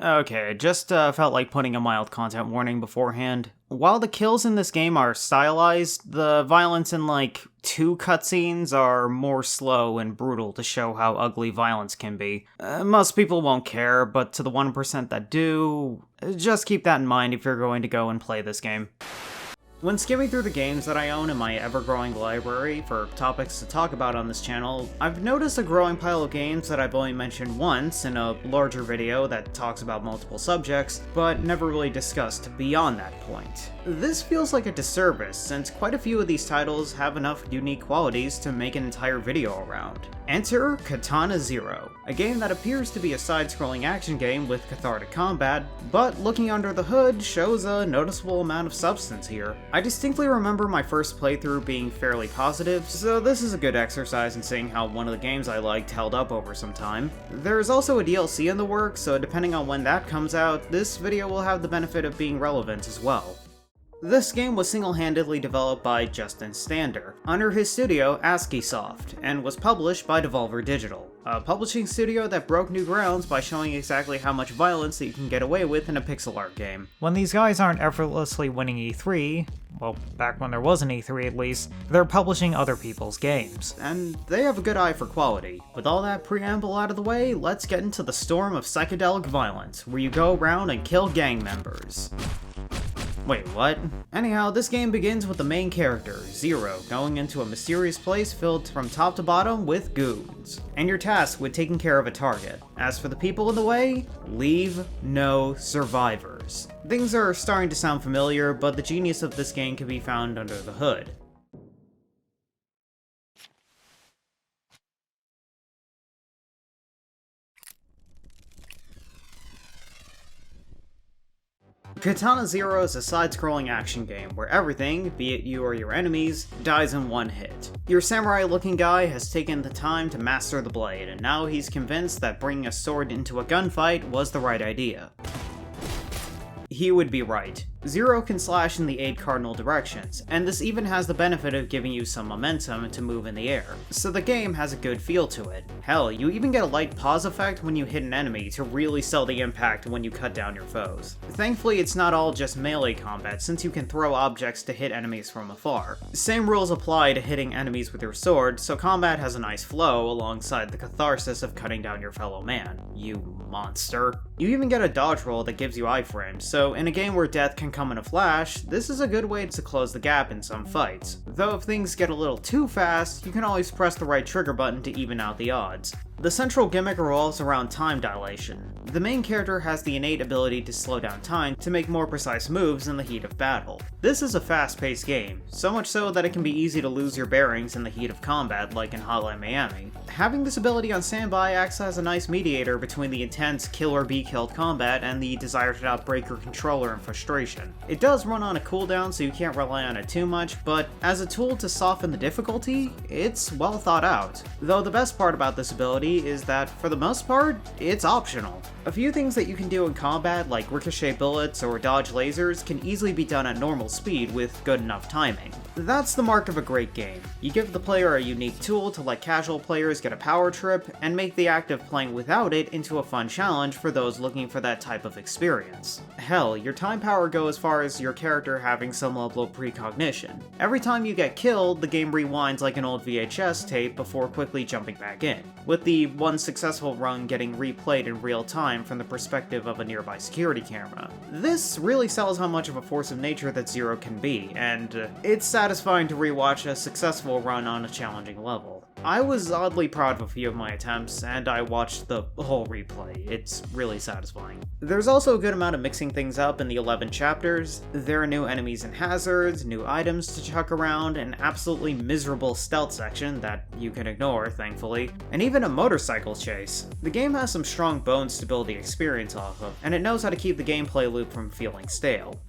Okay, just felt like putting a mild content warning beforehand. While the kills in this game are stylized, the violence in like 2 cutscenes are more slow and brutal to show how ugly violence can be. Most people won't care, but to the 1% that do, just keep that in mind if you're going to go and play this game. When skimming through the games that I own in my ever-growing library for topics to talk about on this channel, I've noticed a growing pile of games that I've only mentioned once in a larger video that talks about multiple subjects, but never really discussed beyond that point. This feels like a disservice, since quite a few of these titles have enough unique qualities to make an entire video around. Enter Katana Zero, a game that appears to be a side-scrolling action game with cathartic combat, but looking under the hood shows a noticeable amount of substance here. I distinctly remember my first playthrough being fairly positive, so this is a good exercise in seeing how one of the games I liked held up over some time. There is also a DLC in the works, so depending on when that comes out, this video will have the benefit of being relevant as well. This game was single-handedly developed by Justin Stander, under his studio ASCIIsoft, and was published by Devolver Digital, a publishing studio that broke new grounds by showing exactly how much violence that you can get away with in a pixel art game. When these guys aren't effortlessly winning E3, well, back when there was an E3 at least, they're publishing other people's games, and they have a good eye for quality. With all that preamble out of the way, let's get into the storm of psychedelic violence, where you go around and kill gang members. Wait, what? Anyhow, this game begins with the main character, Zero, going into a mysterious place filled from top to bottom with goons, and you're tasked with taking care of a target. As for the people in the way, leave no survivors. Things are starting to sound familiar, but the genius of this game can be found under the hood. Katana Zero is a side-scrolling action game where everything, be it you or your enemies, dies in one hit. Your samurai-looking guy has taken the time to master the blade, and now he's convinced that bringing a sword into a gunfight was the right idea. He would be right. Zero can slash in the 8 cardinal directions, and this even has the benefit of giving you some momentum to move in the air, so the game has a good feel to it. Hell, you even get a light pause effect when you hit an enemy to really sell the impact when you cut down your foes. Thankfully, it's not all just melee combat, since you can throw objects to hit enemies from afar. Same rules apply to hitting enemies with your sword, so combat has a nice flow alongside the catharsis of cutting down your fellow man. You monster. You even get a dodge roll that gives you iframes, so in a game where death can come in a flash, this is a good way to close the gap in some fights. Though if things get a little too fast, you can always press the right trigger button to even out the odds. The central gimmick revolves around time dilation. The main character has the innate ability to slow down time to make more precise moves in the heat of battle. This is a fast-paced game, so much so that it can be easy to lose your bearings in the heat of combat like in Hotline Miami. Having this ability on standby acts as a nice mediator between the intense kill-or-be-killed combat and the desire to not break your controller in frustration. It does run on a cooldown, so you can't rely on it too much, but as a tool to soften the difficulty, it's well thought out. Though the best part about this ability is that, for the most part, it's optional. A few things that you can do in combat, like ricochet bullets or dodge lasers, can easily be done at normal speed with good enough timing. That's the mark of a great game. You give the player a unique tool to let casual players get a power trip, and make the act of playing without it into a fun challenge for those looking for that type of experience. Hell, your time power goes as far as your character having some level of precognition. Every time you get killed, the game rewinds like an old VHS tape before quickly jumping back in, with the one successful run getting replayed in real time from the perspective of a nearby security camera. This really sells how much of a force of nature that Zero can be, and it's satisfying to rewatch a successful run on a challenging level. I was oddly proud of a few of my attempts, and I watched the whole replay. It's really satisfying. There's also a good amount of mixing things up in the 11 chapters. There are new enemies and hazards, new items to chuck around, an absolutely miserable stealth section that you can ignore, thankfully, and even a motorcycle chase. The game has some strong bones to build the experience off of, and it knows how to keep the gameplay loop from feeling stale.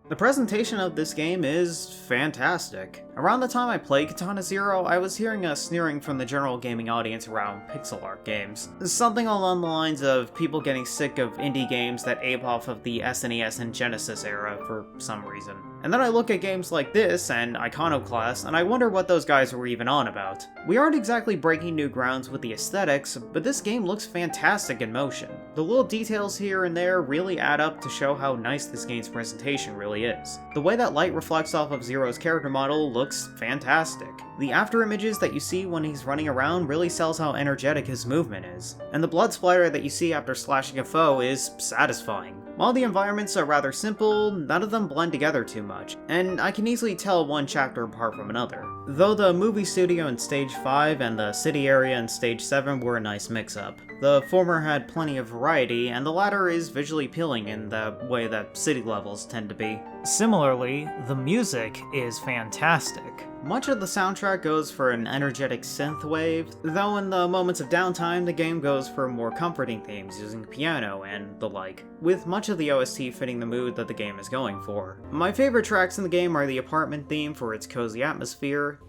The presentation of this game is fantastic. Around the time I played Katana Zero, I was hearing a sneering from the general gaming audience around pixel art games. Something along the lines of people getting sick of indie games that ape off of the SNES and Genesis era for some reason. And then I look at games like this and Iconoclast, and I wonder what those guys were even on about. We aren't exactly breaking new grounds with the aesthetics, but this game looks fantastic in motion. The little details here and there really add up to show how nice this game's presentation really is. The way that light reflects off of Zero's character model looks fantastic. The after images that you see when he's running around really sells how energetic his movement is. And the blood splatter that you see after slashing a foe is satisfying. While the environments are rather simple, none of them blend together too much, and I can easily tell one chapter apart from another. Though the movie studio in Stage 5 and the city area in Stage 7 were a nice mix-up. The former had plenty of variety, and the latter is visually appealing in the way that city levels tend to be. Similarly, the music is fantastic. Much of the soundtrack goes for an energetic synthwave, though in the moments of downtime the game goes for more comforting themes using piano and the like, with much of the OST fitting the mood that the game is going for. My favorite tracks in the game are the apartment theme for its cozy atmosphere,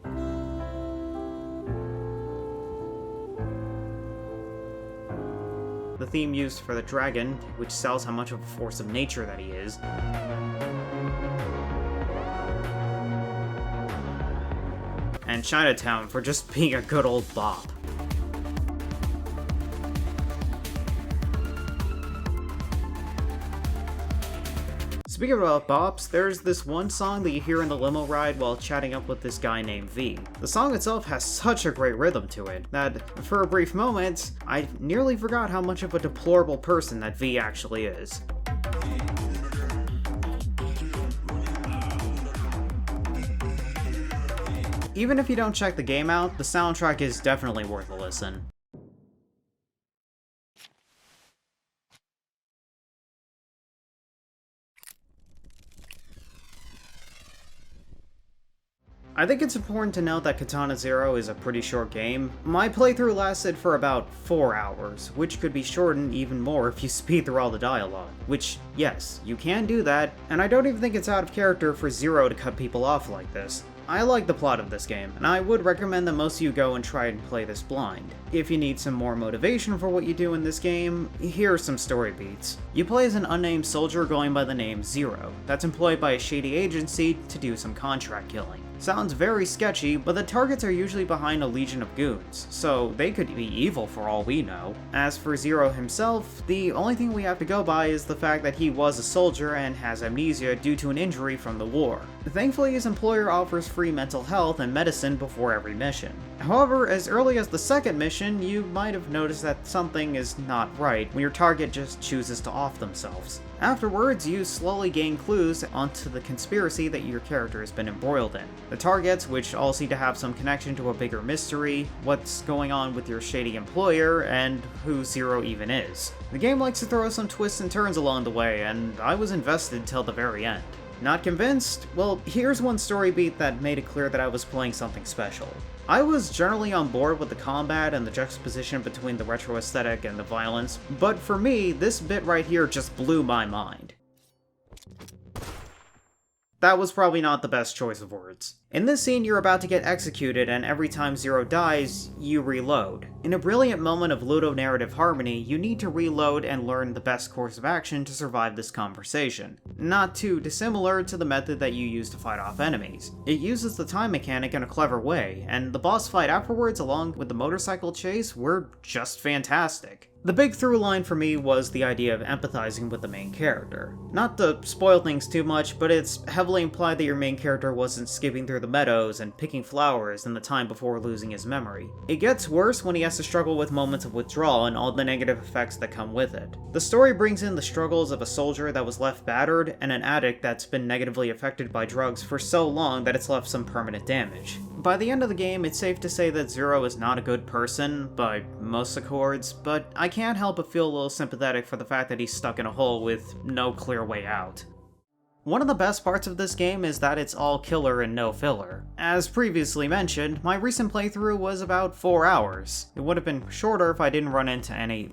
the theme used for the dragon, which sells how much of a force of nature that he is, and Chinatown for just being a good old bop. Speaking about bops, there's this one song that you hear in the limo ride while chatting up with this guy named V. The song itself has such a great rhythm to it that, for a brief moment, I nearly forgot how much of a deplorable person that V actually is. Even if you don't check the game out, the soundtrack is definitely worth a listen. I think it's important to note that Katana Zero is a pretty short game. My playthrough lasted for about 4 hours, which could be shortened even more if you speed through all the dialogue. Which, yes, you can do that, and I don't even think it's out of character for Zero to cut people off like this. I like the plot of this game, and I would recommend that most of you go and try and play this blind. If you need some more motivation for what you do in this game, here are some story beats. You play as an unnamed soldier going by the name Zero, that's employed by a shady agency to do some contract killing. Sounds very sketchy, but the targets are usually behind a legion of goons, so they could be evil for all we know. As for Zero himself, the only thing we have to go by is the fact that he was a soldier and has amnesia due to an injury from the war. Thankfully, his employer offers free mental health and medicine before every mission. However, as early as the second mission, you might have noticed that something is not right when your target just chooses to off themselves. Afterwards, you slowly gain clues onto the conspiracy that your character has been embroiled in. The targets, which all seem to have some connection to a bigger mystery, what's going on with your shady employer, and who Zero even is. The game likes to throw some twists and turns along the way, and I was invested till the very end. Not convinced? Well, here's one story beat that made it clear that I was playing something special. I was generally on board with the combat and the juxtaposition between the retro aesthetic and the violence, but for me, this bit right here just blew my mind. That was probably not the best choice of words. In this scene, you're about to get executed, and every time Zero dies, you reload. In a brilliant moment of ludonarrative harmony, you need to reload and learn the best course of action to survive this conversation. Not too dissimilar to the method that you use to fight off enemies. It uses the time mechanic in a clever way, and the boss fight afterwards along with the motorcycle chase were just fantastic. The big through line for me was the idea of empathizing with the main character. Not to spoil things too much, but it's heavily implied that your main character wasn't skipping through the meadows and picking flowers in the time before losing his memory. It gets worse when he has to struggle with moments of withdrawal and all the negative effects that come with it. The story brings in the struggles of a soldier that was left battered and an addict that's been negatively affected by drugs for so long that it's left some permanent damage. By the end of the game, it's safe to say that Zero is not a good person, by most accords, but I can't help but feel a little sympathetic for the fact that he's stuck in a hole with no clear way out. One of the best parts of this game is that it's all killer and no filler. As previously mentioned, my recent playthrough was about 4 hours. It would have been shorter if I didn't run into any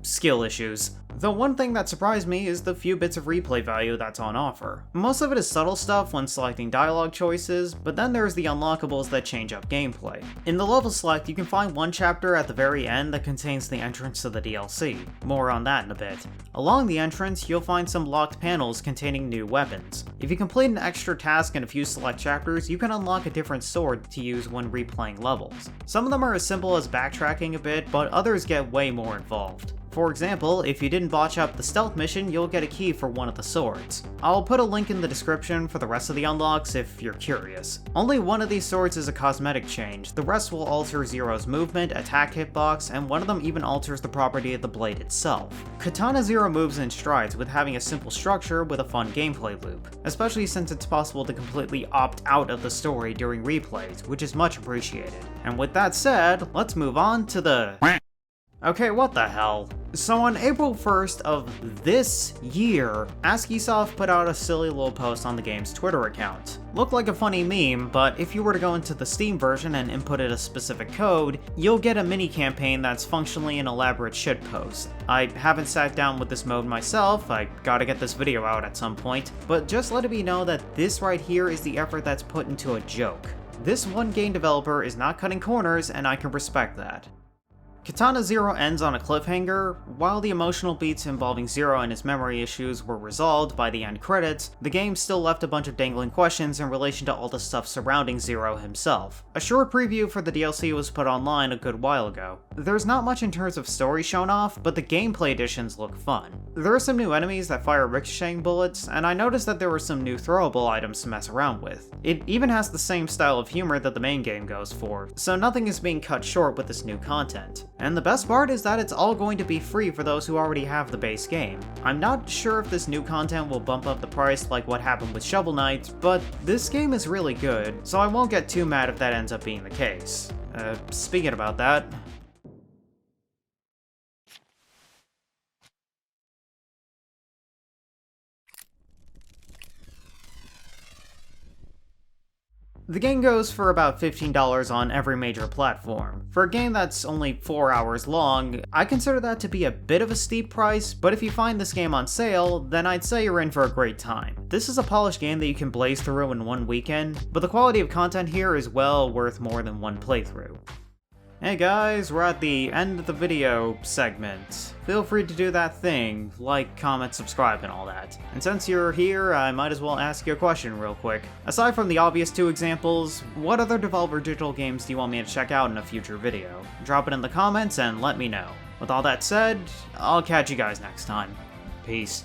skill issues. The one thing that surprised me is the few bits of replay value that's on offer. Most of it is subtle stuff when selecting dialogue choices, but then there's the unlockables that change up gameplay. In the level select, you can find one chapter at the very end that contains the entrance to the DLC. More on that in a bit. Along the entrance, you'll find some locked panels containing new weapons. If you complete an extra task in a few select chapters, you can unlock a different sword to use when replaying levels. Some of them are as simple as backtracking a bit, but others get way more involved. For example, if you didn't botch up the stealth mission, you'll get a key for one of the swords. I'll put a link in the description for the rest of the unlocks if you're curious. Only one of these swords is a cosmetic change, the rest will alter Zero's movement, attack hitbox, and one of them even alters the property of the blade itself. Katana Zero moves in strides with having a simple structure with a fun gameplay loop, especially since it's possible to completely opt out of the story during replays, which is much appreciated. And with that said, let's move on to the... Okay, what the hell? So on April 1st of this year, ASCIIsoft put out a silly little post on the game's Twitter account. Looked like a funny meme, but if you were to go into the Steam version and inputted a specific code, you'll get a mini campaign that's functionally an elaborate shitpost. I haven't sat down with this mode myself, I gotta get this video out at some point, but just let it be known that this right here is the effort that's put into a joke. This one game developer is not cutting corners, and I can respect that. Katana Zero ends on a cliffhanger. While the emotional beats involving Zero and his memory issues were resolved by the end credits, the game still left a bunch of dangling questions in relation to all the stuff surrounding Zero himself. A short preview for the DLC was put online a good while ago. There's not much in terms of story shown off, but the gameplay additions look fun. There are some new enemies that fire ricocheting bullets, and I noticed that there were some new throwable items to mess around with. It even has the same style of humor that the main game goes for, so nothing is being cut short with this new content. And the best part is that it's all going to be free for those who already have the base game. I'm not sure if this new content will bump up the price like what happened with Shovel Knight, but this game is really good, so I won't get too mad if that ends up being the case. Speaking about that... The game goes for about $15 on every major platform. For a game that's only 4 hours long, I consider that to be a bit of a steep price, but if you find this game on sale, then I'd say you're in for a great time. This is a polished game that you can blaze through in one weekend, but the quality of content here is well worth more than one playthrough. Hey guys, we're at the end of the video segment. Feel free to do that thing, like, comment, subscribe, and all that. And since you're here, I might as well ask you a question real quick. Aside from the obvious two examples, what other Devolver Digital games do you want me to check out in a future video? Drop it in the comments and let me know. With all that said, I'll catch you guys next time. Peace.